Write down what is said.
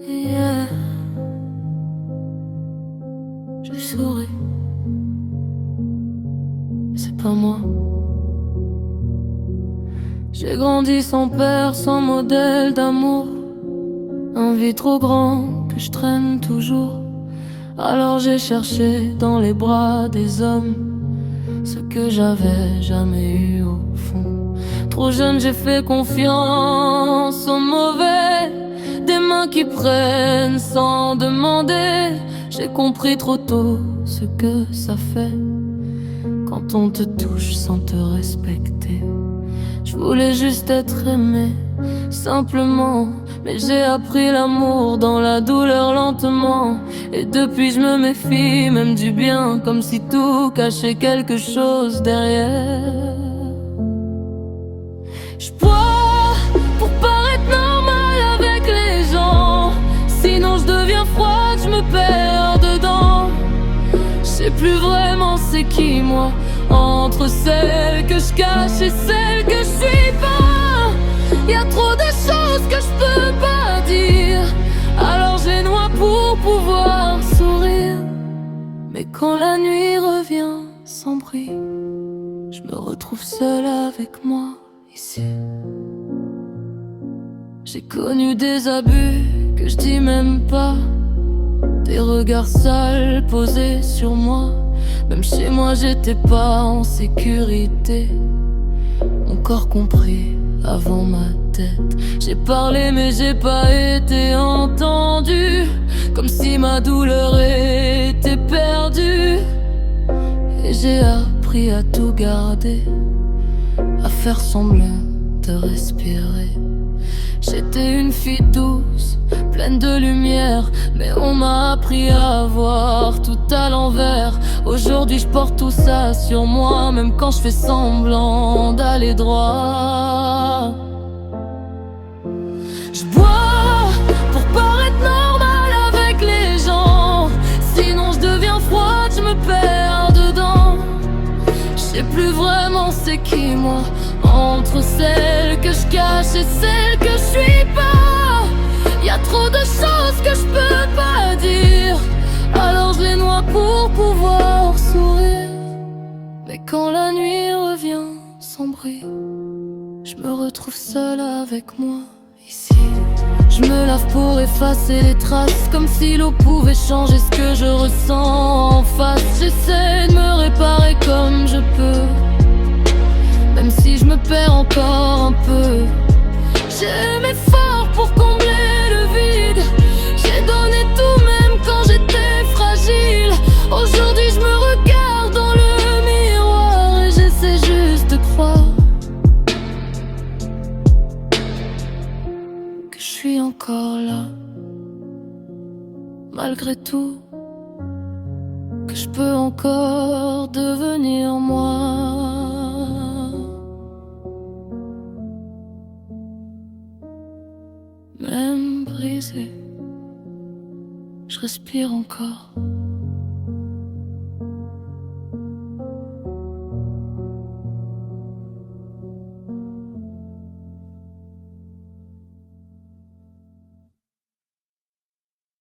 Yeah. Je souris, c'est pas moi. J'ai grandi sans père, sans modèle d'amour. Un vide trop grand que je traîne toujours. Alors j'ai cherché dans les bras des hommes ce que j'avais jamais eu au fond. Trop jeune j'ai fait confiance aux mauvais, des mains qui prennent sans demander. J'ai compris trop tôt ce que ça fait quand on te touche sans te respecter. Je voulais juste être aimé, simplement. Mais j'ai appris l'amour dans la douleur lentement. Et depuis je me méfie même du bien, comme si tout cachait quelque chose derrière. Je bois pour paraître normal avec les gens, sinon je deviens froide, je me perds dedans. Je sais plus vraiment c'est qui moi, entre celle que je cache et celle que je suis pas. Y'a trop de choses que je peux pas dire, alors je les noie pour pouvoir sourire. Mais quand la nuit revient sans bruit, je me retrouve seule avec moi ici. J'ai connu des abus que je dis même pas, des regards sales posés sur moi. Même chez moi j'étais pas en sécurité, mon corps compris avant ma tête. J'ai parlé mais j'ai pas été entendu, comme si ma douleur était perdue. Et j'ai appris à tout garder, à faire semblant de respirer. J'étais une fille douce, pleine de lumière, mais on m'a appris à voir tout à l'envers. Aujourd'hui je porte tout ça sur moi, même quand je fais semblant d'aller droit. Je bois pour paraître normal avec les gens, sinon je deviens froide, je me perds dedans. Je sais plus vraiment c'est qui moi, entre celle que je cache et celle que je suis pas. Y'a trop de choses que je peux pas dire, alors je les noie pour pouvoir sourire. Mais quand la nuit revient sans bruit, je me retrouve seule avec moi ici. Je me lave pour effacer les traces, comme si l'eau pouvait changer ce que je ressens en face. J'essaie de me réparer comme je peux, même si je me perds encore un peu. J'ai aimé fort pour combler le vide, j'ai donné tout même quand j'étais fragile. Aujourd'hui je me regarde dans le miroir et j'essaie juste de croire que je suis encore là, malgré tout, que je peux encore devenir moi. Même brisé, je respire encore.